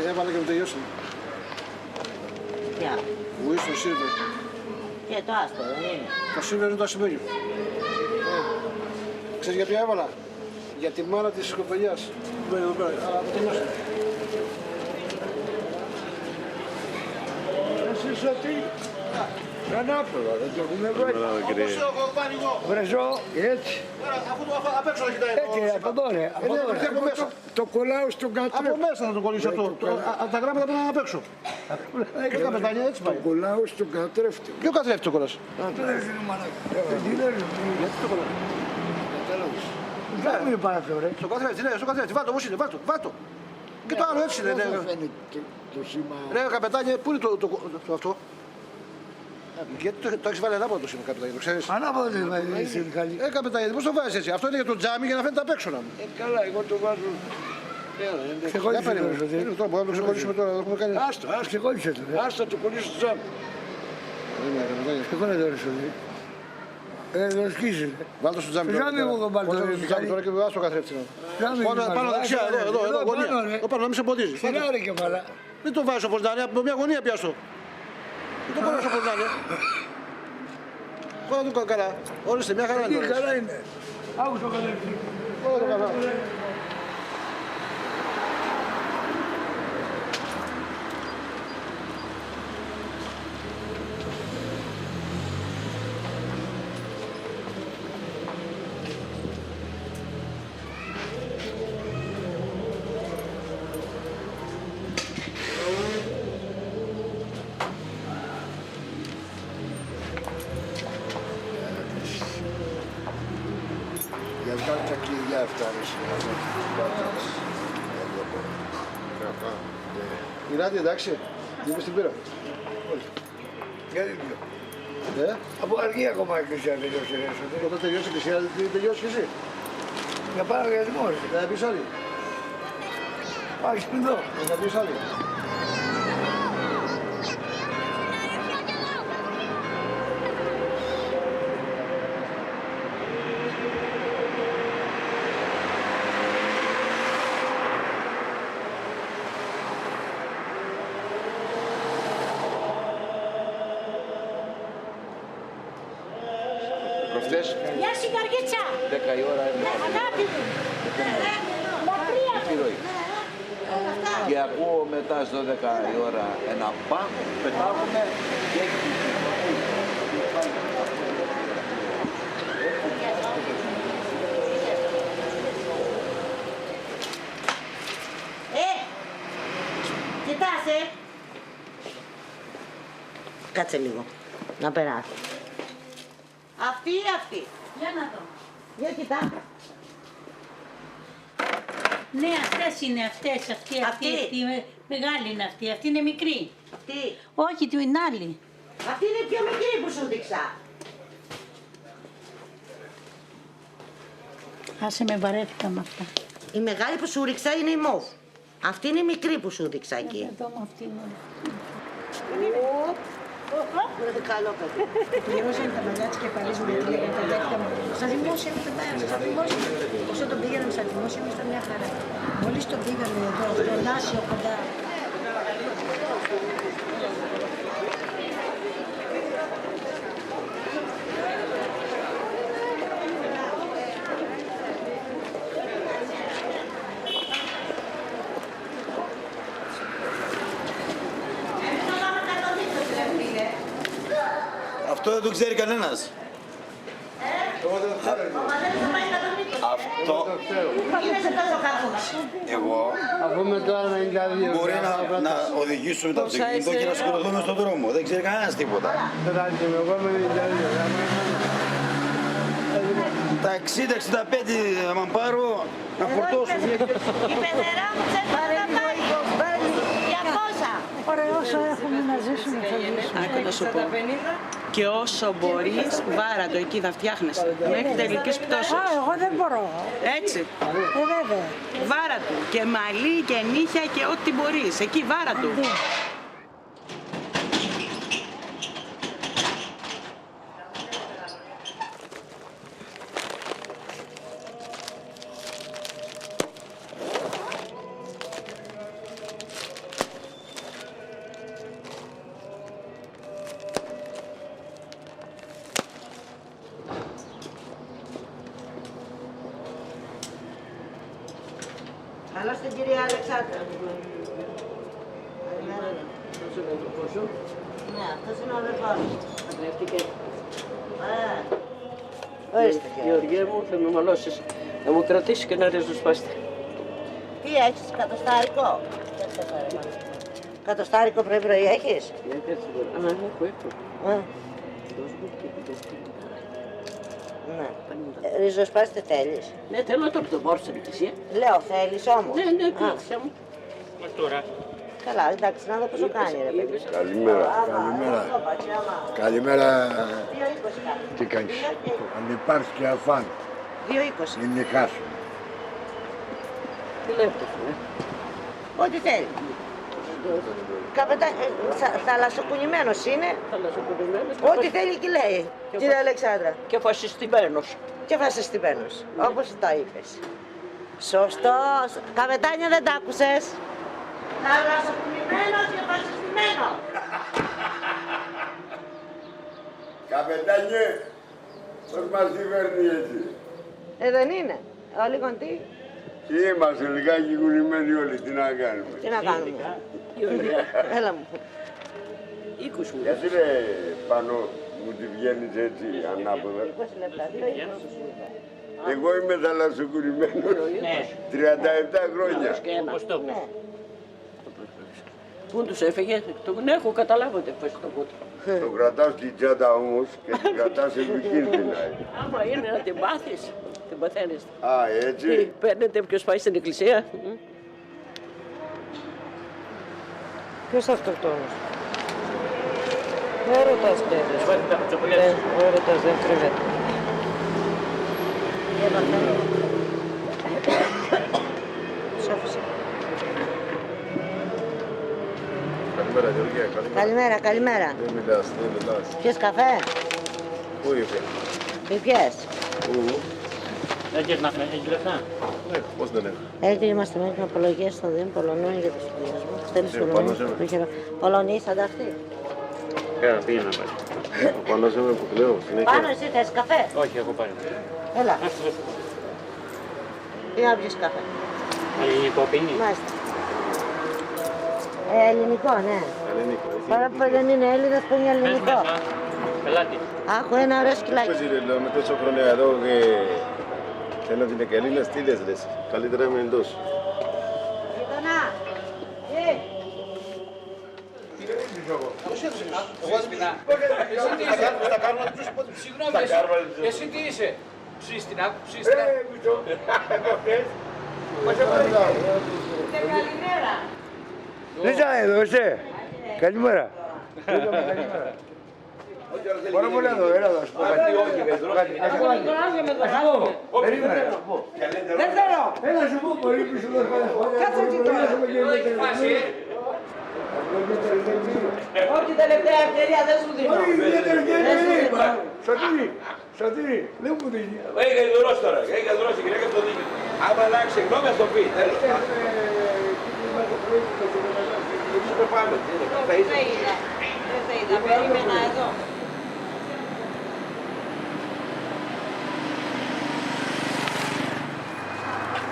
Έβαλα και μου τελειώσαμε. Ποια? Βουή στο Σίλβερ. Και το άστο δεν είναι. Το Σίλβερ είναι το ασημένιο. Ξέρεις για ποια έβαλα? Για τη μάνα της κοπελιάς. Μπαίνει εδώ πέρα, αλλά το τελειώσαμε. Εσείς ότι ανάποδα, δεν το έχουμε βρει. Όπως έχω πάρει εγώ. Βρεζό, έτσι. Αφού το απ' έξω θα κοιτάει. Έτσι, από εδώ ρε. από μέσα. Το κολλάω στον Από κατρέφτη. μέσα θα το κολλήσω αυτό. Τα γράμματα πρέπει να είναι απ' έξω. Και καπετάνια έτσι πάει. Το κολλάω στον κατρέφτη. Ποιο καθρέφτη το κολλάς? Γιατί το κολλάς? Δεν είναι παραθέω ρε. Στο καθρέφτη, ναι, στο καθρέφτη. Βάτο, πώς είναι, βάτο. Και το άλλο έτσι είναι. Δεν φαίνεται το σήμα. Ρε καπετάνια, πού είναι το αυτό? Γιατί το έχεις βάλει ανάποδο το σήμα, καπετάνια, το ξέρεις? Ανάποδα δεν βάζει στην Μιχάλη. Καπετάνια, πώς το βάζεις έτσι? Αυτό είναι για το τζάμι για να φαίνεται απ' έξω να μου. Καλά, εγώ το βάζω. Ξεχώρισε το έσοδε. Τώρα μπορούμε να το ξεχωρίσουμε τώρα, το έχουμε κάνει. Άστο, ξεχώρισε το. Άστο το κολλήσω στο τζάμι. Ξεχώρισε το έσοδε. Το σκίσει. Βάλτε στο τζάμι. Στο τζάμι μου έχω βάλει το τζάμι τώρα και βάζω το καθρέφτη. Πάνω δεξιά, εδώ, γωνία. Πάνω, να μην σε ποντίζει. Σειρά ρε κεφαλά. Μην το βάζεις όπως να είναι, από μια γωνία πιάσω. Μην το πάρεις όπως να είναι. Κόλλα του καλά. Ορίστε, μια χαρά είναι. Καλά είναι. Άκουσα κατεύθυνση. Κόλλα του καλά. Για τα κλειδιά αυτά ρε Η Νάντια εντάξει, είμαι στην πύρα. Γιατί πιο. Από αργή ακόμα η εκκλησία τελειώσει ρε. Όταν τελειώσει η εκκλησία, δεν τελειώσει και εσύ. Για πάρα για δημόσιο. Θα πεις άλλη. Πάει εδώ. Θα πεις άλλη. Προχθές, Γεια σου Γαργίτσα. 10 η ώρα Αγάπη μου. Μακριά τη ροή. Και ακούω μετά στις 12 η ώρα ένα μπαμ, πετάγουμε και έχει Κοιτάς, Κάτσε λίγο. Να περάσει. Αυτή ή αυτή. Για να δω. Για κοιτά. Ναι, αυτές είναι αυτές. Αυτή μεγάλη είναι αυτή. Αυτή είναι μικρή. Αυτή. Όχι, του είναι άλλη. Αυτή είναι πιο μικρή που σου δείξα. Άσε με, βαρέθηκα με αυτά. Η μεγάλη που σου ρίξα είναι η μόβ. Αυτή είναι η μικρή που σου δείξα εκεί. Εδώ με αυτή είναι. Είναι καλό παιδί. Πληρώσαν τα μαλλιά της κεφαλής μου γιατί λέγανε τα τέτοια μου. Στα δημόσια είναι πετάει, στα δημόσια. Όσο τον πήγαμε στα δημόσια ήμασταν μια χαρά. Μόλις τον πήγαμε εδώ, στο Λάσιο κοντά. Αυτό δεν το ξέρει κανένας. Αυτό εγώ Αφού με το 92. μπορεί να οδηγήσουμε το αυτοκίνητο και να σκοτωθούμε στον δρόμο. Δεν ξέρει κανένας τίποτα. Περάσει με εγώ με 92. Τα 60-65 άμα πάρω να φορτώσω. Η πεδερά μου ξέρει να πάει. 200. Ωραία, όσο έχουμε να ζήσουμε θα ζήσουμε. Άκου να σου πω. Και όσο μπορείς, βάρα το εκεί θα φτιάχνεσαι. Μέχρι τελικής πτώσης. Α, εγώ δεν μπορώ. Έτσι. Βέβαια. Βάρα του. Και μαλλί και νύχια και ό,τι μπορείς. Εκεί βάρα του. Καλώς την κυρία Αλεξάνδρα. Ναι, αυτός είναι ο αδερφός μου. Ορίστε και. Γεωργία μου, θα με μαλώσεις. Να μου κρατήσει και να ριζοσπάσετε. Τι έχεις, κατοστάρικο. Κατοστάρικο πρωί-πρωί έχεις. Ναι, έχω. Δώσ' μου και το Ναι. Ριζοσπάστε θέλεις. Ναι, θέλω το πτωμόρ στην εκκλησία. Λέω θέλεις όμως. Ναι, ναι, κράτησα μου. Μα τώρα. Καλά, εντάξει, να δω πόσο κάνει ρε παιδί. Καλημέρα. Καλημέρα. 2,20 κάνει. Τι κάνεις. Αν υπάρχει και αφάν. 2,20. Είναι χάσο. Τι λέτε, φίλε. Ό,τι θέλει. Θαλασσοκουνημένος είναι. Θαλασσοκουνημένος. Ό,τι θέλει και λέει. Κύριε Αλεξάνδρα. Και φασιστημένος. Και φασιστημένος. Όπως τα είπες. Σωστός. Καπετάνια δεν τ' άκουσες. Θαλασσοκουνημένος και φασιστημένος. Καπετάνιε, πώς μας κυβέρνει έτσι. Δεν είναι. Όλοι κοντοί. Είμαστε λιγάκι κουνημένοι όλοι, τι να κάνουμε. Τι να κάνουμε. Έλα μου. 20 μου. Γιατί ρε πάνω μου τη βγαίνεις έτσι ανάποδα. 20 λεπτά. 2,20 σου είπα. Εγώ είμαι θαλασσοκουνημένος 37 χρόνια. Και ένα. Ναι. Πού τους έφεγε, τον έχω καταλάβατε πώς το κούτρο. Το κρατάω στην τσάντα όμως και την κρατάς επικίνδυνα. Άμα είναι να την πάθεις, την παθαίνεις. Α, Τι, έτσι. παίρνετε ποιος πάει στην εκκλησία. Ποιος αυτοκτόνος. Δεν ρωτάς τέλος. Δεν ρωτάς, δεν κρύβεται. Σώφησε. Καλημέρα Γεωργία, Καλημέρα, καλημέρα. Δεν μιλάς, δεν μιλάς. Πιες καφέ. Πού ήρθε. Μη πιες. Έχεις λεφτά. Ναι, πώς δεν έχω. Έρχεται είμαστε με την απολογία στον Δήμο Πολωνών για τους πληασμούς. Θέλεις Πολωνία. Πολωνία είσαι ανταχθεί. Πήγαινα πάλι. Ο Πάνος είμαι που κλαίω συνέχεια. Πάνω εσύ θες καφέ. Όχι, έχω πάρει. Έλα. Ή να πιεις καφέ. Ελληνικό πίνει. Μάλιστα. Ελληνικό, ναι. Ελληνικό. Παρά που δεν είναι Έλληνας, που είναι ελληνικό. Πελάτη. Άκου ένα ωραίο σκυλάκι. Πώς είναι, λέω, με τόσο χρόνια εδώ και θέλω την Εκελίνας, τι λες, λες. Καλύτερα είμαι εντός. Γείτονα. ψήσω εγώ. Θα κάνουμε τους Συγγνώμη, εσύ τι είσαι. Ψίστηνα, ψίστηνα. Μισό. Εγώ χθες. Μας έβαλε. Καλημέρα. Λίζα, εδώ είσαι. Καλημέρα. Καλημέρα. Μπορώ πολύ εδώ, έλα εδώ, σου πω κάτι. Ας πω κάτι. Περίμενε. Δεν θέλω. Έλα σου πω πολύ που σου δώσω χρόνια. Κάτσε εκεί τώρα. Έχει φάση, Όχι τελευταία ευκαιρία δεν σου δίνω. Όχι, δεν είναι. Σωτήρι, Σωτήρι, δεν μου δίνει. Έχει δωρώσει τώρα, έχει δωρώσει η γυναίκα το δίκιο. Άμα αλλάξει γνώμη, ας το πει. Τέλος. Εμείς το πάμε. Δεν είδα. Δεν είδα. Περίμενα εδώ.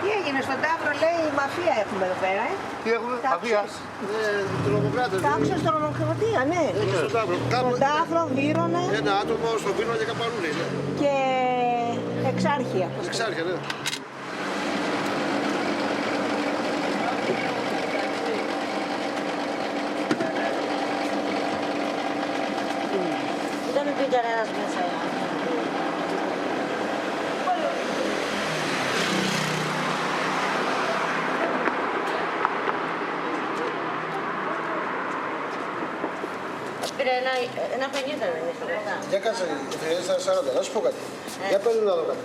Τι έγινε στον Ταύρο, λέει η μαφία έχουμε εδώ πέρα, Τι έχουμε, μαφία. Τρομοκράτες. Τάξος τρομοκρατία, ναι. Στον Ταύρο. Στον Ταύρο, Βύρονα Ένα άτομο στο Βύρονα και Καπαρούνι. και Εξάρχεια. Εξάρχεια, ναι. Δεν μπήκε κανένας μέσα. Πήρε ένα 50 δεν είναι. Για κάτσε, 40, να σου πω κάτι. Για παίρνει να δω κάτι.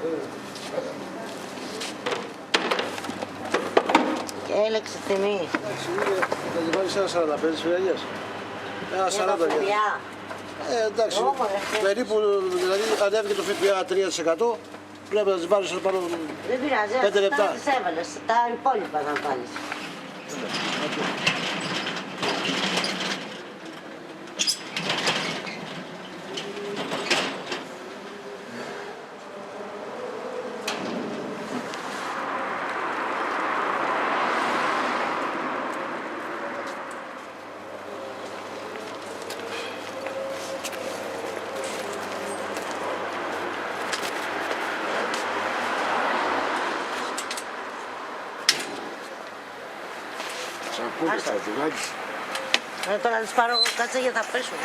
Και έλεξε τιμή. Θα τη βάλεις ένα 45 φυλαγιές. Ένα 40 για. Εντάξει, περίπου, δηλαδή ανέβηκε το ΦΠΑ 3%, πρέπει να τις βάλεις πάνω Δεν πειράζει, 5 λεπτά. αυτά τις έβαλες, τα υπόλοιπα να βάλεις. Τώρα να τις πάρω κάτσε για θα πέσουν.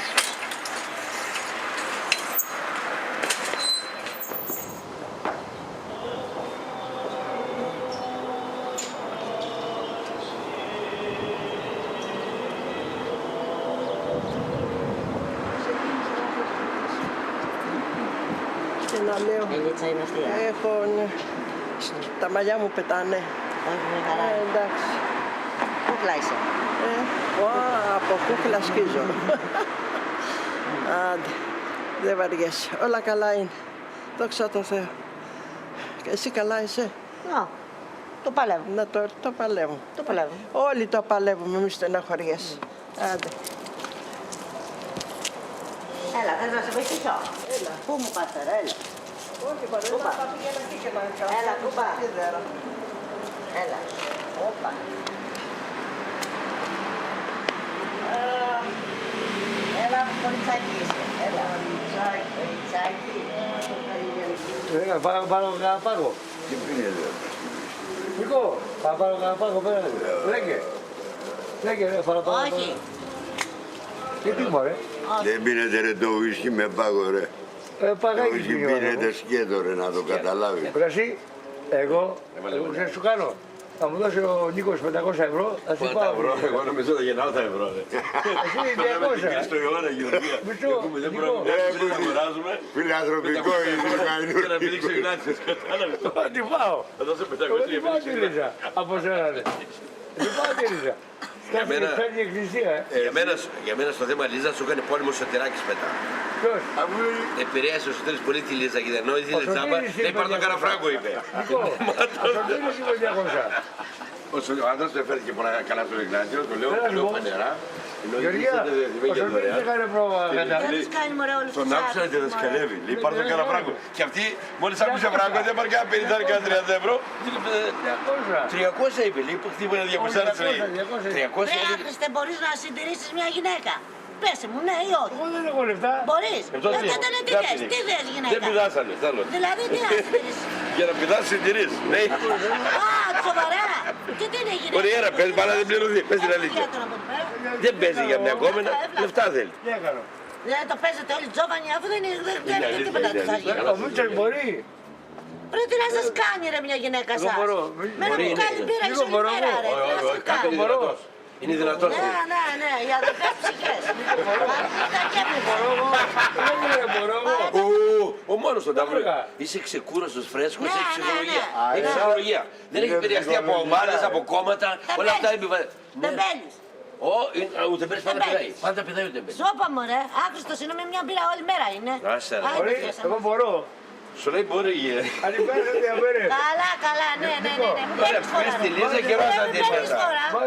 Να λέω, Η Λίτσα είναι αυτή. έχω, ναι. Τα μαλλιά μου πετάνε. Όχι με χαρά. Εντάξει. Κούκλα είσαι. Από κούκλα σκίζω. Άντε, δεν βαριέσαι. Όλα καλά είναι. Δόξα τω Θεώ. Και εσύ καλά είσαι. Να, το παλεύω. Να το παλεύω. Το παλεύω. Όλοι το παλεύουμε, μη στεναχωριέσαι. Άντε. Έλα, θες να σε βοηθήσω. Έλα. Πού μου πας τώρα, έλα. Όχι, μπορεί Κούπα. να πήγαινα εκεί και να Έλα, κούπα. σίδερα. Έλα. Όπα. Έλα, κοριτσάκι είσαι. Έλα, κοριτσάκι. Πάρω κανένα πάγο. Τι πίνετε. Νικό, πάρω κανένα πάγο πέρα. Λέγε. Λέγε, πάρω πάγο. Όχι. Τι μωρέ. Δεν πίνετε ρε το ουίσκι με πάγο ρε. Το Παγάκι ουίσκι πίνει. πίνετε σκέτο ρε να το καταλάβει. Πρασί, εγώ ξέρεις σου κάνω. Θα μου δώσει ο Νίκος 500 ευρώ, θα σου πάω. Εγώ νομίζω θα γεννάω τα ευρώ. Εσύ 200. Στο Ιωάννα Γεωργία. Μισό, Δεν Νικό. μπορούμε να αγοράζουμε. Φιλανθρωπικό είναι Και να πηδήξει ο Γνάτης. Κατάλαβες. Θα την πάω. Θα δώσω Εγώ 500 την πάω τη Ρίζα. Από σένα ρε. Την πάω τη Ρίζα. μένα- Φέρνει η εκκλησία, Για μένα στο θέμα Λίζα σου έκανε πόλεμο Σωτηράκης μετά. Ποιος. Επηρέασε ο Σωτήρης πολύ τη Λίζα και ενώ ήθελε Ο Σωτήρης τζάμπα, είπε λέει πάρ' τον 200. Καραφράγκο είπε. Νικό, ο Σωτήρης είπε 200. Ο άντρας του έφερε και πολλά καλά στο Ιγνάτιο, το λέω Έλα, λοιπόν. φανερά. Ενώ η Γεωργία, Λίζα δεν ο βγαίνει Σωτήρης δωρεάν. δεν κάνει πρόβλημα κατά. Δεν τους κάνει μωρέ όλους Τον τους άκουσα άλλους, και δασκαλεύει. Λέει πάρ' τον Δεν Καραφράγκο. Και αυτή μόλις άκουσε φράγκο δεν πάρει κανένα 50 ή 30 ευρώ. 200. 300 είπε, λέει, που χτύπανε 200 της λέει. 300 Ρε έλεγε. άχρηστε, μπορείς να συντηρήσεις μια γυναίκα. Πέσε μου, ναι ή όχι. Εγώ δεν έχω λεφτά. Μπορείς. Αυτό τι Τότε είναι. τι θες, τι θες Δεν γυναίκα. πηδάσανε, θέλω. Δηλαδή τι να συντηρήσεις. Για να πηδάσεις συντηρείς. Ναι. Α, σοβαρά. Και τι είναι η γυναίκα. Ωραία, πες, μπάλα δεν πληρωθεί. Πες την αλήθεια. Τώρα από εδώ πέρα. Δεν παίζει για μια κόμενα, λεφτά θέλει. Δεν το παίζετε όλοι τζόβανοι, αφού δεν είναι τίποτα του θα γίνει. Ο Μίτσος μπορεί. Ρε τι να σας κάνει ρε μια γυναίκα σας. Με ένα μπουκάλι μπύρα Λίγο όλη μπορώ μέρα εγώ. ρε. Τι να σας κάνει. Είναι δυνατός. Ναι, οι αδερφές ψυχές. Ο μόνος τον ταύρο. Είσαι ξεκούραστος, φρέσκος, έχεις ψυχολογία. Έχεις ψυχολογία. Δεν έχει επηρεαστεί από ομάδες, από κόμματα. Όλα αυτά επιβάλλουν. Δεν μπαίνεις. Ούτε μπαίνεις πάντα πηδάει. Πάντα πηδάει ούτε μπαίνεις. Σώπα μου ρε, άχρηστος είναι με μια μπύρα όλη μέρα είναι. Άσε ρε. Άντε, Εγώ μπορώ. Σου λέει μπορεί γε. Καλά, ναι. Μην παίρνεις χώρα. Πες τη Λίζα και ρώσα την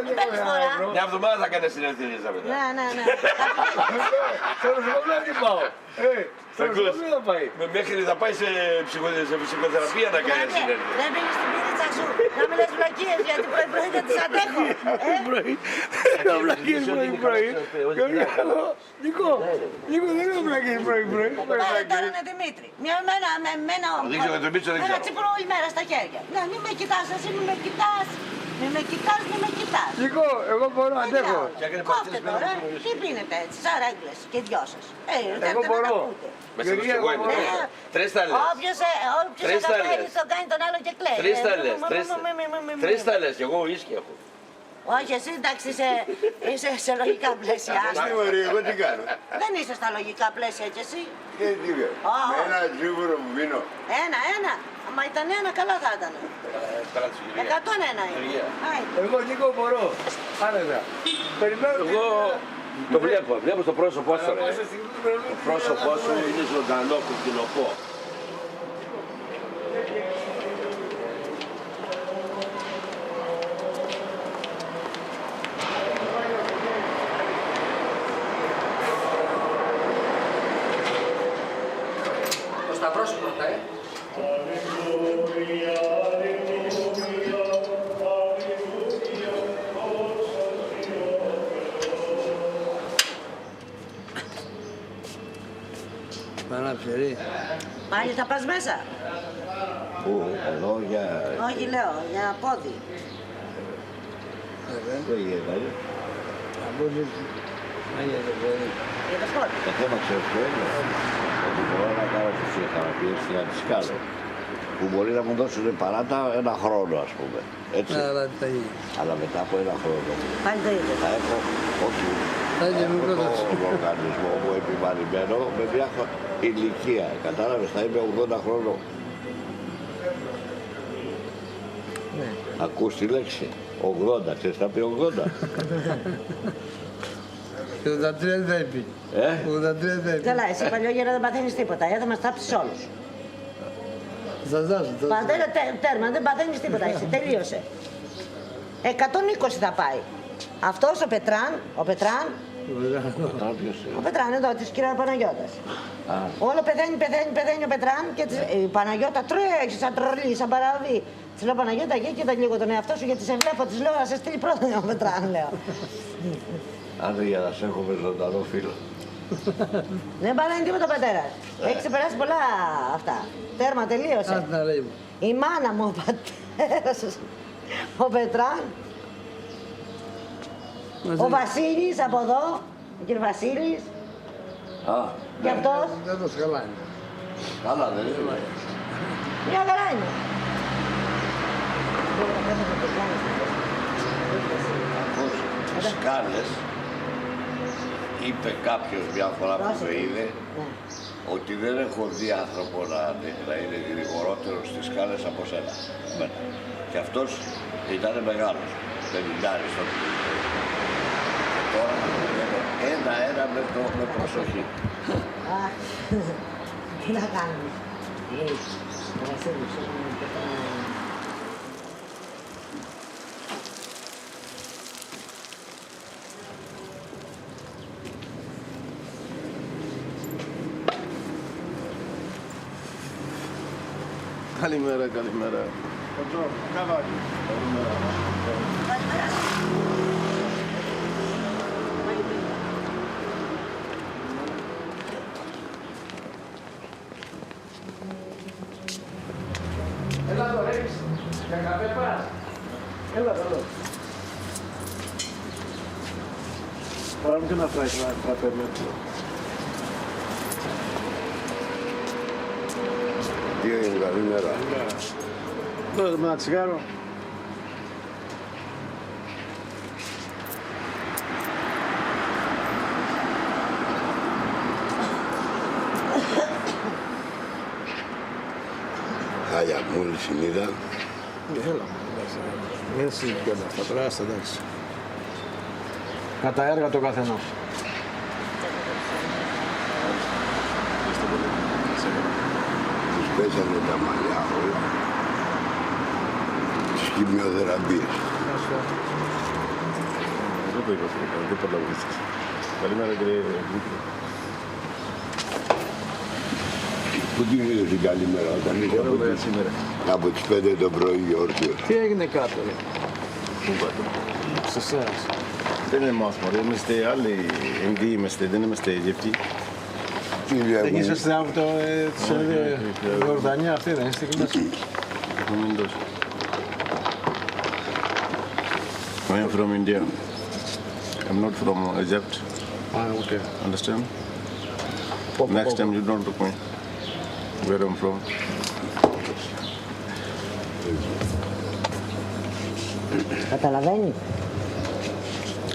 Μην παίρνεις χώρα. Μια εβδομάδα θα κάνει συνέλθει η Λίζα μετά. Ναι. Στο νοσοκομείο δεν πάω. Στο νοσοκομείο θα πάει. Μέχρι θα πάει σε ψυχοθεραπεία να κάνει συνέλθει. Δεν πήγες στην πίτσα σου να μην λες βλακίες γιατί πρωί δεν τις αντέχω. Λέω βλακίες πρωί. Νίκο, δεν λέω βλακίες πρωί. Πάρε τώρα είναι Δημήτρη. Ένα τσίπουρο όλη μέρα στα χέρια. Ναι, μην με κοιτάς, εσύ μην με κοιτάς. Μην με κοιτάς. Νίκο, εγώ μπορώ, αντέχω. Κόφτε τώρα, τι πίνετε έτσι, σαν ρέγκλες και δυο σας. Εγώ μπορώ. Μέσα στο εγώ είμαι. Τρεις τα λες. Όποιος αγαπάει τον κάνει τον άλλο και κλαίει. Τρεις τα λες, και εγώ ίσκι έχω. Όχι, εσύ εντάξει είσαι σε λογικά πλαίσια. Εγώ τι κάνω. Δεν είσαι στα λογικά πλαίσια κι εσύ. Τι με ένα τσίπουρο που πίνω. Ένα. Μα ήταν ένα, καλά θα ήταν. 101 είναι. Εγώ Νίκο μπορώ. Άνετα. Περιμένω. Εγώ το βλέπω στο πρόσωπό σου. Το πρόσωπό σου είναι ζωντανό, κουκκινοπό. Το σταυρό σου πρώτα, Πάλι θα πας μέσα. Πού, εδώ για... Όχι λέω, για πόδι. Δεν γίνεται. Για το πόδι. Το θέμα ξέρεις ποιο είναι. Ότι μπορώ να κάνω τη φυσιοθεραπεία στην αντισκάλω. Που μπορεί να μου δώσουν παράτα ένα χρόνο, ας πούμε. Έτσι. Αλλά μετά από ένα χρόνο Πάλι το ίδιο. θα έχω, όχι, τον οργανισμό μου επιβαρημένο με μια ηλικία. Κατάλαβες, θα είμαι 80 χρόνων. Ακούς τη λέξη. 80, ξέρεις θα πει 80. 83 δεν πει. 83 δεν πει. Καλά, εσύ παλιόγερα δεν παθαίνεις τίποτα, θα μας τάψεις όλους. Σας δώσω. Τέρμα, δεν παθαίνεις τίποτα, εσύ τελείωσε. 120 θα πάει. Αυτός ο Πετράν, ο Πετράν εδώ, της κυρία Παναγιώτας. Όλο πεθαίνει ο Πετράν και η Παναγιώτα τρέχει σαν τρολή, σαν παραβή. Της λέω Παναγιώτα, κοίτα λίγο τον εαυτό σου γιατί σε βλέπω, της λέω να σε στείλει πρώτα ο Πετράν, λέω. Αν για να σε έχω με ζωντανό φίλο. Δεν παθαίνει τίποτα ο πατέρας. Έχει ξεπεράσει πολλά αυτά. Τέρμα, τελείωσε. Η μάνα μου, ο πατέρας, ο Πετράν. Ο Βασίλης από εδώ, ο κύριος Βασίλης. Και αυτός. Δεν το σκαλάνε. Καλά δεν είναι. Μια χαρά είναι. Σκάλες, είπε κάποιος μια φορά που με είδε, ότι δεν έχω δει άνθρωπο να είναι γρηγορότερο στις σκάλες από σένα. Και αυτός ήταν μεγάλος, 50 στο τώρα ένα με προσοχή. Τι να κάνουμε. Ο Βασίλης, Καλημέρα. καλημέρα. Έλα το ρίξ, για καφέ πας. Έλα. και να φάει τραπέζι. Τι έγινε, καλημέρα. Δώσε με ένα τσιγάρο. Χάλια μόλις συνείδα. Έλα, μην συζητιόνται αυτά, τώρα άστα, εντάξει. Κατά έργα το καθενός. Τους πέσανε τα μαλλιά όλα. Τις χημειοθεραπείες. Δεν το είπα, δεν παραλαβήσεις. Καλημέρα κύριε Βίκυρο. Πού την είδες την καλημέρα όταν είσαι από τις 5 το πρωί Γεώργιο. Τι έγινε κάτω, ρε. Πού πάτε? Σε εσάς. Δεν είναι εμάς μωρέ, είμαστε άλλοι Ινδοί είμαστε, δεν είμαστε Αιγύπτιοι. Εκεί είσαστε από τη Ιορδανία αυτή, δεν είστε εκεί μέσα. Έχουμε εντός. I am from India. I'm not from Egypt. Ah, okay. Understand? Next time you don't look me. Where I'm from. Καταλαβαίνει.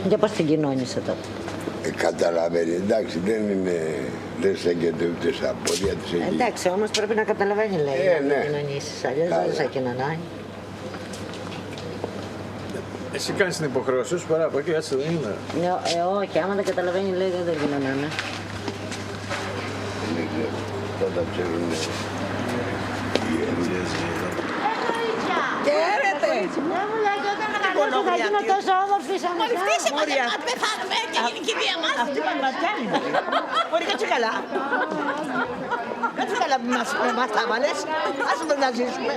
Και πώς την κοινώνησε τότε. Καταλαβαίνει, εντάξει, δεν στέκεται ούτε στα πόδια της εκεί. Εντάξει, όμως πρέπει να καταλαβαίνει, λέει, να ναι. κοινωνήσεις. Αλλιώς δεν θα κοινωνάει. Εσύ κάνεις την υποχρέωσή σου πέρα από εκεί, έτσι δεν είναι. Όχι, άμα δεν καταλαβαίνει, λέει, δεν κοινωνάνε. Δεν ξέρω, θα τα ξέρουν οι Έλληνες. Χαίρετε! Δεν μου λέει και όταν μεγαλώσω θα γίνω τόσο όμορφη σαν εσάς. Μολυφτήσε μας να πεθάνουμε και γίνει κυρία μας. Αυτή μας κάνει. Μπορεί κάτσε καλά. Κάτσε καλά που μας τα βάλες. Ας μας να ζήσουμε.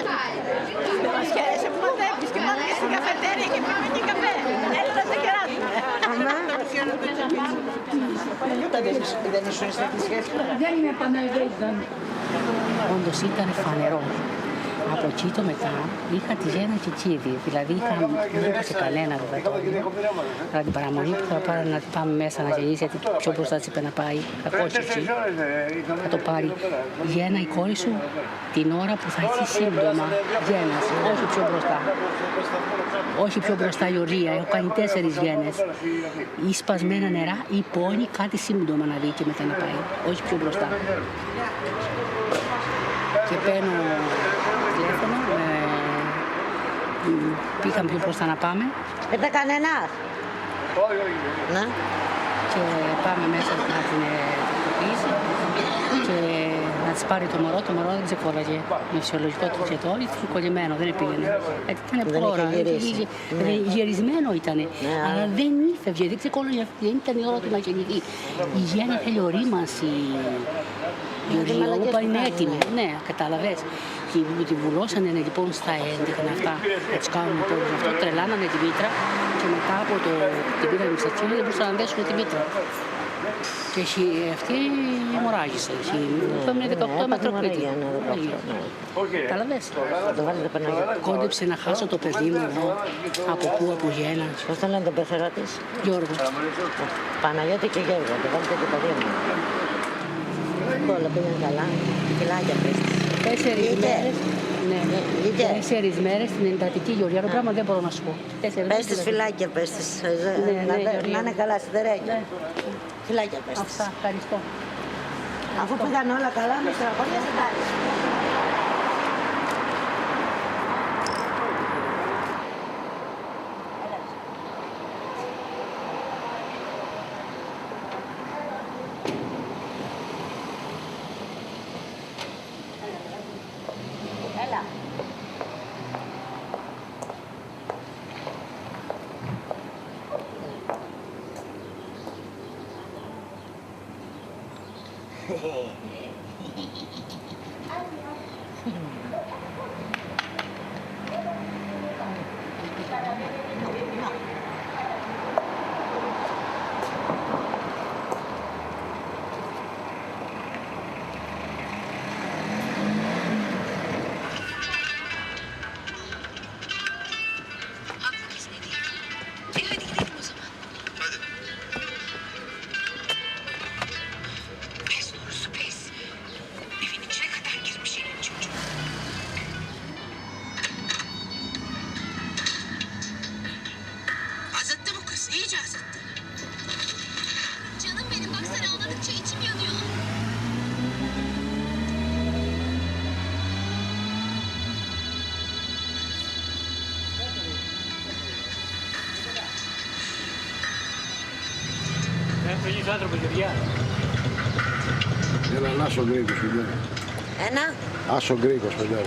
Δεν μας χαίρεσαι που μας δέχεις και πάμε και στην καφετέρια και πάμε και καφέ. Έλα να σε κεράσουμε. Δεν ήσουν στην σχέση. Δεν είμαι Παναγιώτα. Όντως ήταν φανερό. Από εκεί το μετά είχα τη Γένα και Κίδη, δηλαδή δεν είπα σε κανένα βέβαια τώρα. Αλλά την παραμονή που θα πάρω να πάμε μέσα να γεννήσει, γιατί πιο μπροστά της είπε να πάει, κακός εκεί, θα το πάρει. Γένα η κόρη σου την ώρα που θα έχει σύμπτωμα γένας, όχι πιο μπροστά. Όχι πιο μπροστά η ορία, έχω κάνει 4 γένες. Ή σπασμένα νερά ή πόνι, κάτι σύμπτωμα να δει και μετά να πάει, όχι πιο μπροστά. Και παίρνω τηλέφωνο, πήγαμε πιο μπροστά να πάμε. Δεν κανένας. Ναι. Και πάμε μέσα να την τακτοποιήσει και να της πάρει το μωρό δεν ξεκόλλαγε με φυσιολογικό τροχετό, ήταν κολλημένο, δεν πήγαινε. Ήταν πρόωρα, γυρισμένο ήταν, αλλά δεν ήφευγε, δεν ξεκόλλαγε, δεν ήταν η ώρα του να γεννηθεί. Η γέννα θέλει ορίμανση. Η ορία είναι έτοιμη, ναι, κατάλαβες. Τη βουλώσανε λοιπόν στα έντεχνα αυτά, να τους κάνουν λοιπόν αυτό, τρελάνανε τη μήτρα και μετά από την πήραν στα τσίλια δεν μπορούσαν να δέσουν τη μήτρα. Και αυτή μωράγησε, έμεινε 18 μέτρο κρήτη. Κατάλαβες. Κόντεψε να χάσω το παιδί μου εδώ, από πού, από Γένα. Πώς το λένε τον πεθερό της? Γιώργο. Παναγιώτη και Γιώργο, το βάλετε και το δύο μου. Όλα πήγαν καλά, φυλάκια πες της. 4 μέρες στην εντατική Γεωργία. Άλλο πράγμα δεν μπορώ να σου πω. Πες της φυλάκια, πες της. Να είναι καλά σιδερέκια. Φυλάκια πες της. Αυτά, ευχαριστώ. Αφού πήγαν όλα καλά, με στραπώνιασε τα άλλα. Το γιος άνθρωπος, Γεωργιά. Έναν άσο γκρίκος, παιδιά. Ένα. Άσο γκρίκος, παιδιά.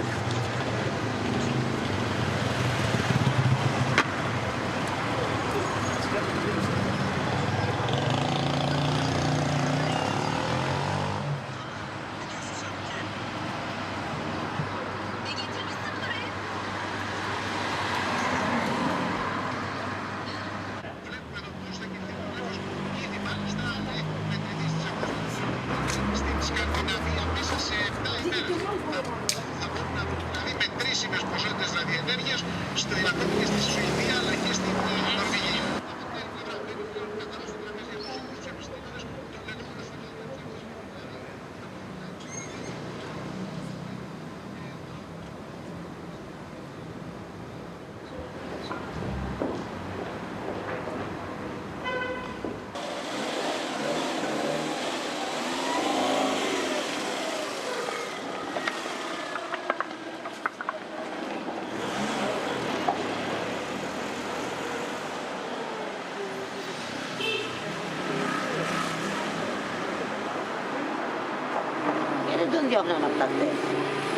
Δεν τον διώχναν από τα χτες.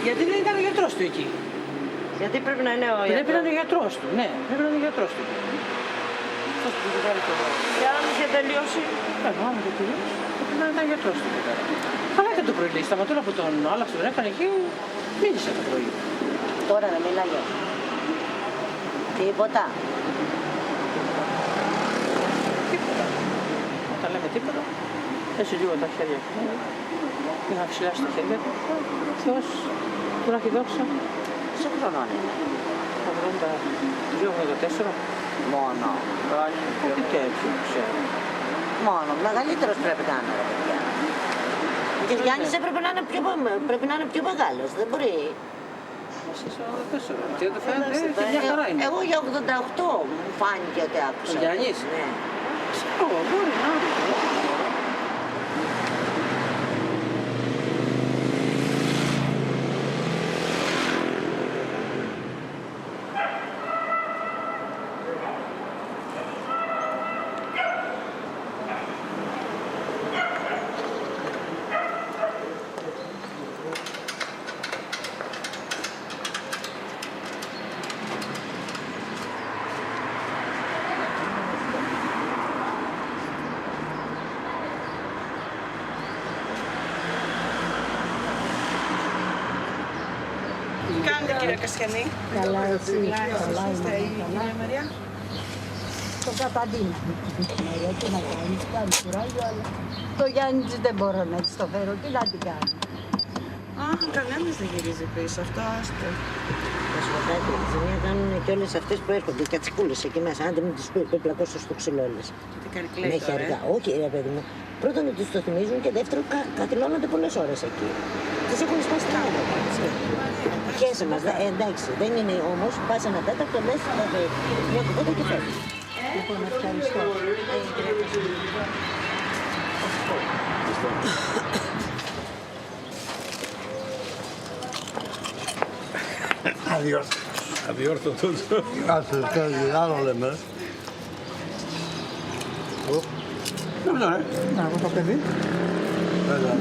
Γιατί δεν ήταν ο γιατρός του εκεί. Γιατί πρέπει να είναι ο γιατρός. Πρέπει να είναι ο γιατρός του, ναι. Πρέπει να είναι ο γιατρός του. Πώς του το βάλει το λόγο. Και αν είχε τελειώσει. Άμα είχε τελειώσει, πρέπει να ήταν ο γιατρός του. Καλά ήταν το πρωί, λέει. Σταματούλα που τον άλλαξε, τον έκανε εκεί, μίλησε το πρωί. Τώρα δεν μιλάγε. Τίποτα. Τίποτα. Όταν λέμε τίποτα, έτσι λίγο τα χέρια του. Είχα ψηλά στα χέρια του. Θεός, του να έχει δόξα. Σε χρονών είναι. 82-84. Μόνο. Κάτι τέτοιο, ξέρω. Μόνο. Μεγαλύτερος πρέπει να είναι, ρε παιδιά. Και ο Γιάννης πρέπει να είναι πιο μεγάλος. Δεν μπορεί. Τι δεν φαίνεται, μια χαρά είναι. Εγώ για 88 μου φάνηκε ότι άκουσα. Ο Γιάννης. Ναι. Ξέρω, μπορεί να είναι. Κάντε κύριε Κασιανή. Καλά εσύ. Καλά είστε η κυρία Μαρία. Το καταντίνω. Τι να κάνεις, κάνει κουράγιο, αλλά το Γιάννη δεν μπορώ να της το φέρω. Τι να την κάνω. Α, κανένας δεν γυρίζει πίσω. Αυτό άστε. Τα σκοτάκια της μία κάνουν και όλες αυτές που έρχονται, οι κατσικούλες εκεί μέσα. Άντε μην τις πλακώσω στο ξύλο όλες. Τι κάνει κλαίει Με χέρια. Όχι ρε παιδί μου. Πρώτον ότι τους το θυμίζουν και δεύτερον καθυλώνονται πολλές ώρες εκεί. Τις έχουν σπάσει την άδεια. Χέσε μας, εντάξει, δεν είναι όμως, πας ένα τέταρτο, λες, μια κουβέντα και φεύγεις. Λοιπόν, ευχαριστώ. Αδιόρθωτος. Κάτσε, άλλο λέμε. Νομίζω, ναι. Να, από το παιδί. Βέβαια.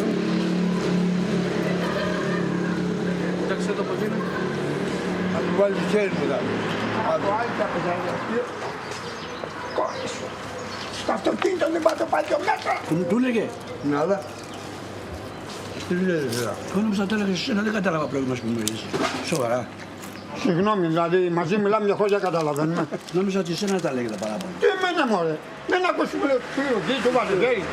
Κοίταξε το πώς είναι. Θα του βάλεις χέρι μετά. Από άλλη τα πεζάρια αυτή. Κόρες. Στο αυτοκίνητο δεν πάω το πάει 2 μέτρα. Του έλεγε. Ναι, αλλά. Τι λέει τώρα. Εγώ νόμιζα το έλεγες εσένα, δεν κατάλαβα πρόβλημα που μου έλεγες. Σοβαρά. Συγγνώμη, δηλαδή μαζί μιλάμε μια χώρια καταλαβαίνουμε. Νόμιζα ότι εσένα τα λέγε τα παράπονα. Τι εμένα μωρέ. Δεν ακούς που λέω τι του βάλει γέι.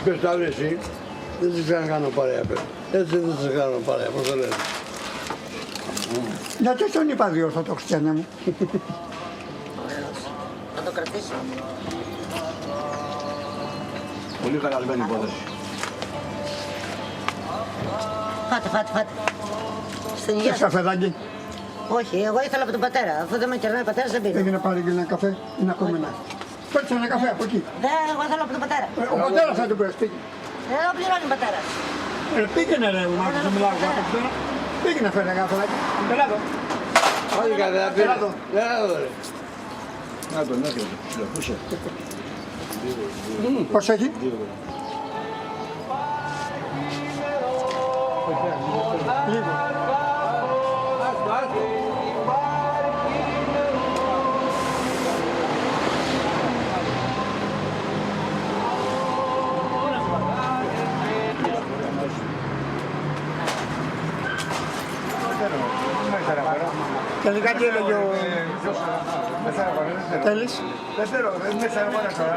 Πες τα βρει εσύ. Δεν τις κάνω παρέα, πες. Έτσι δεν τις κάνω παρέα, πώς το λένε. Γιατί στον είπα διόρθωτο Χριστιανέ μου. Θα το κρατήσω. Πολύ καλασμένη υπόθεση. Φάτε. Στην υγεία Θες σας. καφεδάκι. Όχι, εγώ ήθελα από τον πατέρα. Αφού δεν με κερνάει ο πατέρας δεν πίνω. Έγινε πάλι και ένα καφέ. Είναι ακόμα ένα. Πέτσε ένα καφέ από εκεί. Εγώ θέλω από τον πατέρα. Ο πατέρας θα του πες. Εδώ πληρώνει ο πατέρας. Πήγαινε ρε, Μάρκος, δεν μιλάω εγώ από τώρα. Πήγαινε φέρε ένα καφεδάκι. Έλα εδώ. Όχι καλά, πήρα το. Να τον έρχεται, πούσε. Πώς έχει? Λίγο. Και λιγάκι έλεγε ο Τέλης. Δεν θέλω, δεν με σαρμόνα τώρα.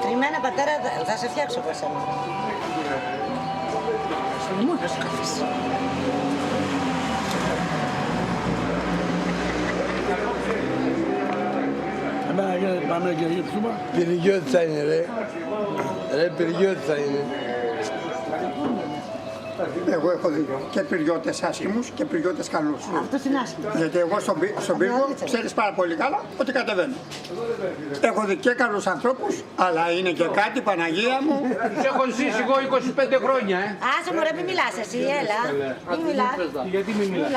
Στριμμένα πατέρα, θα σε φτιάξω από εσένα. Μου θα σου καθίσει. Εμένα πάμε και γύψουμε. Πυρηγιώτη θα είναι ρε. Ρε πυρηγιώτη θα είναι. Εγώ έχω δει και πυριώτες άσχημους και πυριώτες καλούς. Αυτός είναι άσχημος. Γιατί εγώ στον πύργο ξέρεις πάρα πολύ καλά ότι κατεβαίνω. Έχω δει και καλούς ανθρώπους, αλλά είναι και κάτι, Παναγία μου. Τους έχω ζήσει εγώ 25 χρόνια, Άσε μωρέ, μην μιλάς εσύ, έλα. Μην μιλάς. Γιατί μην μιλάς?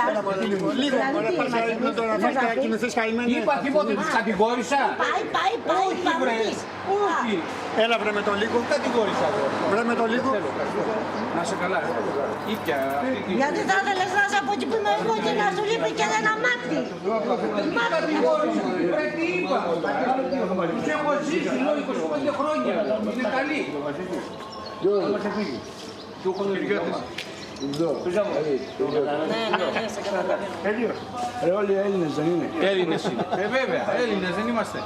Λίγο, μωρέ, πας να τον αφήσεις και να κοιμηθείς καημένη. Είπα τίποτε, τους κατηγόρησα. Πάει, πάμε πεις. Όχι. Έλα βρε με τον λίγο. Κατηγόρησα εγώ. Βρε με τον λίγο. Να σε καλά. Ήπια. Γιατί θα ήθελες να είσαι από εκεί που είμαι εγώ και να σου λείπει και ένα μάτι. Κατηγόρησα. Ρε τι είπα. Τους έχω ζήσει εγώ 25 χρόνια. Είναι καλή. Του έχω πυριώτες. Ρε όλοι Έλληνες δεν είναι. Έλληνες είναι. Βέβαια, Έλληνες δεν είμαστε.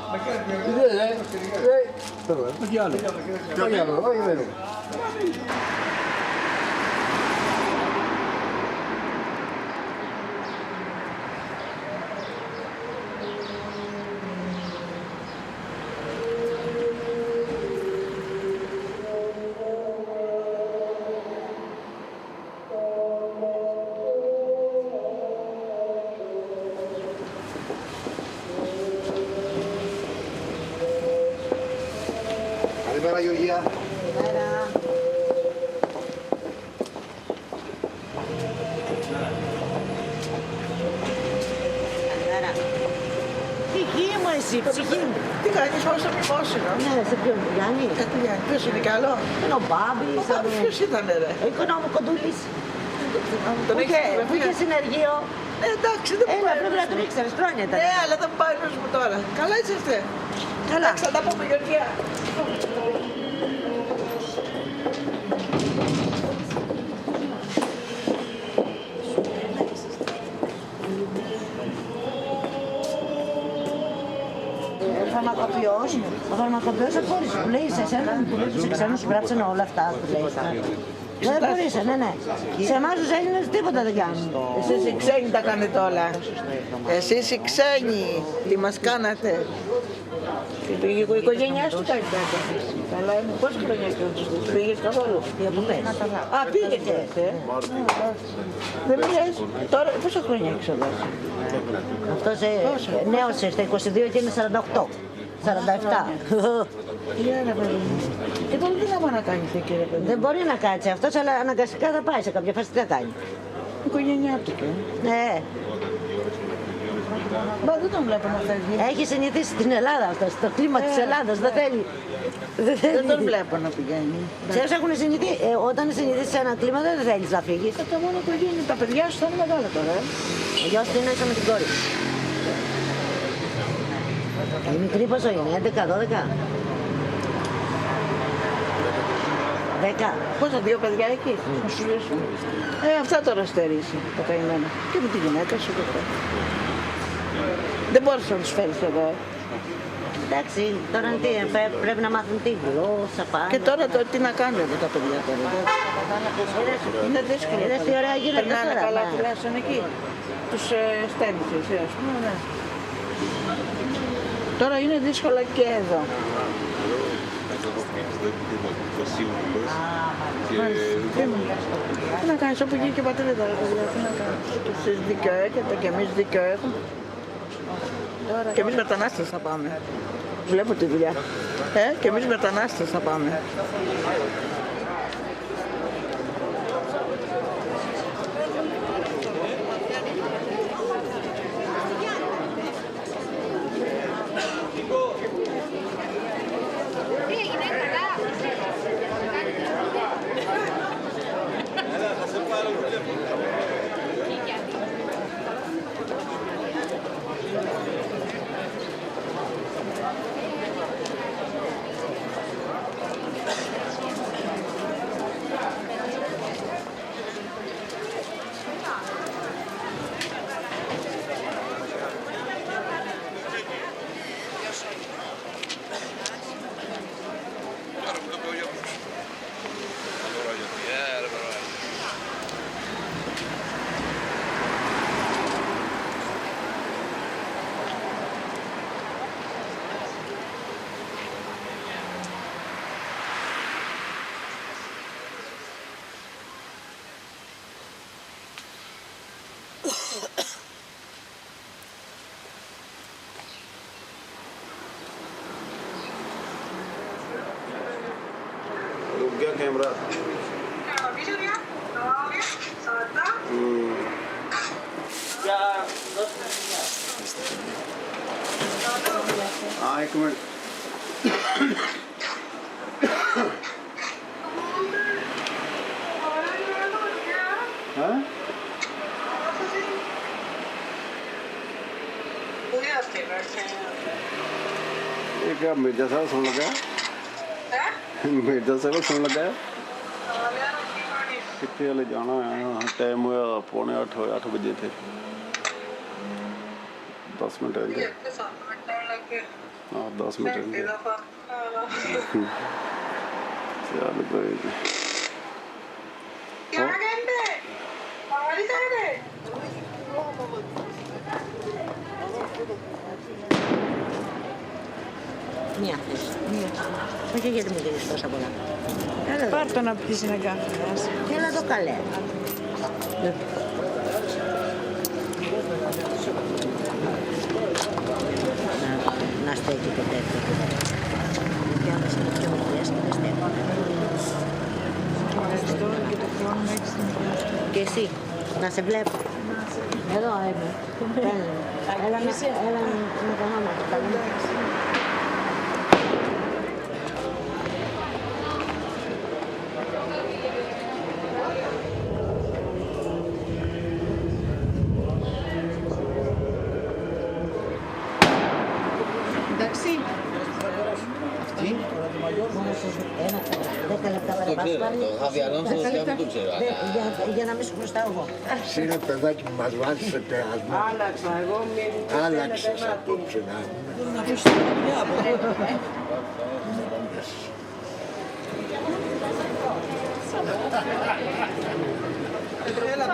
Όχι άλλο. Όχι άλλο, όχι βέβαια. Καλημέρα Γεωργία. Ψυχή μου εσύ, ψυχή μου. Τι κάνεις, πώς το μνημόσυνο? Ναι, σε ποιον, Γιάννη. Ποιος είναι καλό? Είναι ο Μπάμπης. Ο Μπάμπης ποιος ήταν ρε? Ο οικονομικοντούλης. Τον έχεις Που είχε συνεργείο. Εντάξει, δεν μου πάει. Πρέπει να τον ήξερες, χρόνια ήταν. Ναι, αλλά δεν μου πάει νους μου τώρα. Καλά είσαστε? Καλά. Θα τα πούμε Γεωργία. Ο φαρμακοποιός αχώρισε, που λέει σε εσένα, που λέει τους ξένους σου γράψανε όλα αυτά, που λέει. Δεν μπορείς, ναι. Σε εμάς τους Έλληνες τίποτα δεν κάνουν. Εσείς οι ξένοι τα κάνετε όλα. Εσείς οι ξένοι τι μας κάνατε. Πήγε η οικογένειά σου κάτι τέτοιο. Καλά είναι. Πόση χρονιά και τους δεις. Πήγες καθόλου. Α, πήγες. Δεν μου λες. Τώρα πόσα χρόνια έχεις δώσει? Αυτός νέος στα 22 και είναι 48. 47. Και τώρα τι να πάει να κάνεις εκεί ρε παιδί? Δεν μπορεί να κάτσει αυτός, αλλά αναγκαστικά θα πάει σε κάποια φάση. Τι θα κάνει. Η οικογένειά του και. Ναι. Μα δεν τον βλέπω να φεύγει. Έχει συνηθίσει την Ελλάδα αυτός, το κλίμα της Ελλάδας. Δεν θέλει. Δεν τον βλέπω να πηγαίνει. Ξέρεις, έχουν συνηθίσει. Όταν συνηθίσεις σε ένα κλίμα δεν θέλεις να φύγεις. Τα μόνο οικογένεια, τα παιδιά σου θα είναι μεγάλα τώρα. Ο γιος του είναι ίσα με την κόρη. Η μικρή πόσο είναι, 11, 12. 10. Πόσα, 2 παιδιά εκεί, να σου λύσουν. Αυτά τώρα στερήσει τα καημένα. Και με τη γυναίκα σου και αυτά. Δεν μπορείς να τους φέρεις εδώ. Εντάξει, τώρα τι, πρέπει να μάθουν τι γλώσσα πάνε. Και τώρα τι να κάνουν εδώ τα παιδιά τώρα. Είναι δύσκολο. Είδες τι ωραία γίνεται τώρα. Περνάνε καλά τουλάχιστον εκεί. Τους στέλνεις εσύ ας πούμε, ναι. Τώρα είναι δύσκολα και εδώ. Τι να κάνεις, όπου βγήκε η πατρίδα, τι να κάνεις. Εσείς δίκιο έχετε και εμείς δίκιο έχουμε. Και εμείς μετανάστες θα πάμε. Βλέπω τη δουλειά. Και εμείς μετανάστες θα πάμε. रुक गया कैमरा। हाँ 1 मिनट। हाँ? ये क्या मिर्जा साहब सुन लगा? मिर्जा साहब सुन लगा? कितने वाले जाना है? टाइम हुआ 7:45 बजे थे। 10 मिनट रहेंगे। हाँ 10 मिनट रहेंगे। चल कोई नहीं। Μία θέση. Όχι γιατί μου δίνεις τόσα πολλά. Πάρ' το να πεις ένα καφέ. Έλα το καλέ. Να στέκει το τέτοιο. Και αν είσαι πιο μικρές και δεν στέκω. Και εσύ, να σε βλέπω. Εδώ είμαι. Έλα με το νόμο του καλέ. Εντάξει. Αυτή. 10 λεπτά παραπάνω. Για να μην σου χρωστάω εγώ. Εσύ είναι παιδάκι που μας βάζεις σε περασμό. Άλλαξα εγώ. Άλλαξες απόψε να. Να πεις τη δουλειά από εδώ. Έλα,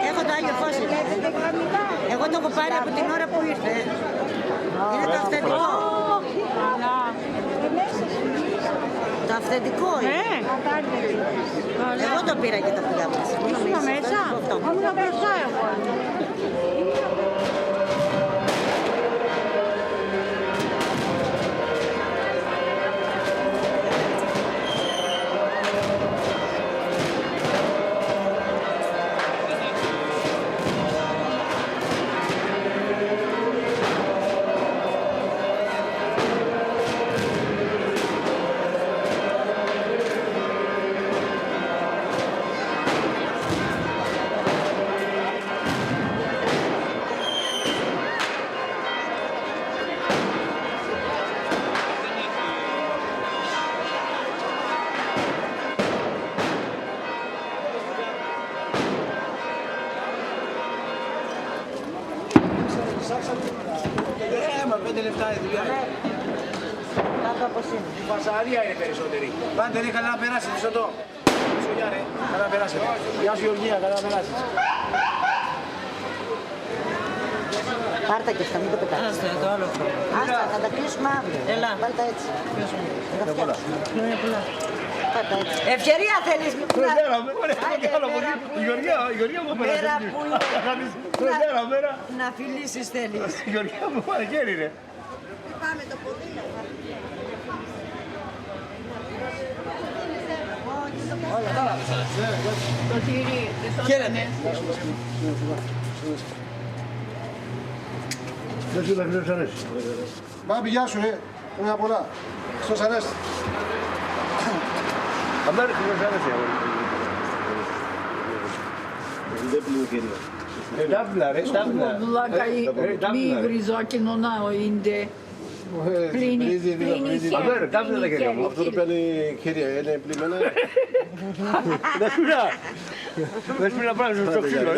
Έχω το Άγιο Φως. Εγώ το έχω πάρει από την ώρα που ήρθε. Είναι το αυθεντικό. Το αυθεντικό είναι. Εγώ το πήρα και το πήγα μέσα. Ήσουν μέσα. Ήμουν μπροστά εγώ. Μα 5 λεπτά η δουλειά. Κάτω από σύν. Η φασαρία είναι περισσότερη. Πάντε ρε, καλά να περάσεις, Μισοτό. Μισογιά ρε, καλά να περάσεις. Γεια σου Γεωργία, καλά να περάσεις. Πάρτα και αυτά, μην το πετάξεις. Άστα, το άλλο. Άστα, θα τα κλείσουμε αύριο. Έλα. Βάλ' τα έτσι. Θα τα φτιάξουμε. Χρόνια πολλά. Πάρ' τα έτσι. Ευκαιρία θέλεις. Η Γεωργία μου πέρασε. Μέρα που είναι. Μέρα. Να φιλήσεις θέλεις. Η Γεωργία μου πάρε χέρι ρε. Πάμε το ποδήλατο. Το τυρί. Χαίρετε. Δεν σου λες αρέσει. Μπάμπη, γεια σου ρε. Χρόνια πολλά. Χριστός Ανέστη. Αμέρι, δεν αρέσει. Δεν πλήρω χέρια. Τάβλα ρε, τάβλα. Μη γριζόκινο να είναι. Πλύνει Αμέρι, τάβλα τα χέρια μου. Αυτό το πιάνει χέρια, είναι πλημμένα. Δεν σπίνα. Δεν σπίνα πράγμα στο ξύλο.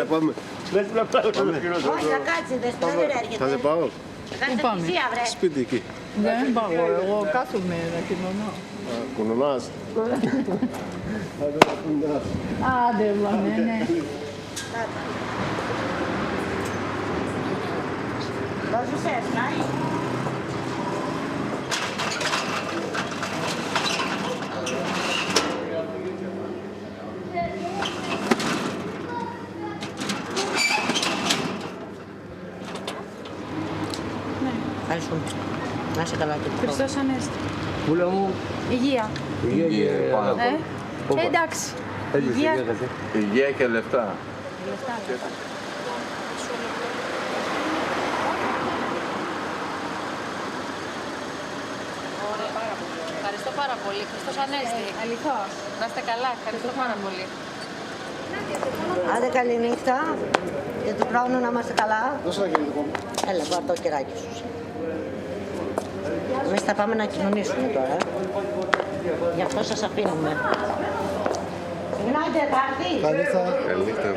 Δεν σπίνα πράγμα στο ξύλο. Όχι, θα κάτσετε, στο δεν έρχεται. Θα σε πάω. Θα κάνετε θυσία, βρε. Σπίτι εκεί. Δεν πάω, εγώ κάθε μέρα κοινωνώ. Κουνονάς. Άντε, ναι. Πρόσβησες, Νάη. Ευχαριστούμε. Να είσαι καλά και Χριστός Ανέστη. Πούλα μου. Υγεία. Υγεία πάνω απ' όλα. Εντάξει. Υγεία. Υγεία και λεφτά. Ευχαριστώ πάρα πολύ. Χριστός Ανέστη. Αληθώς. Να είστε καλά. Ευχαριστώ πάρα πολύ. Άντε καλή νύχτα. Για του χρόνου να είμαστε καλά. Δώσε ένα κινητικό μου. Έλα, πάρ' το κεράκι σου. Εμείς θα πάμε να κοινωνήσουμε τώρα. Γι' αυτό σας αφήνουμε. Συγγνώμη, Τετάρτη. Καλή νύχτα. Καλή νύχτα.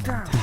Down.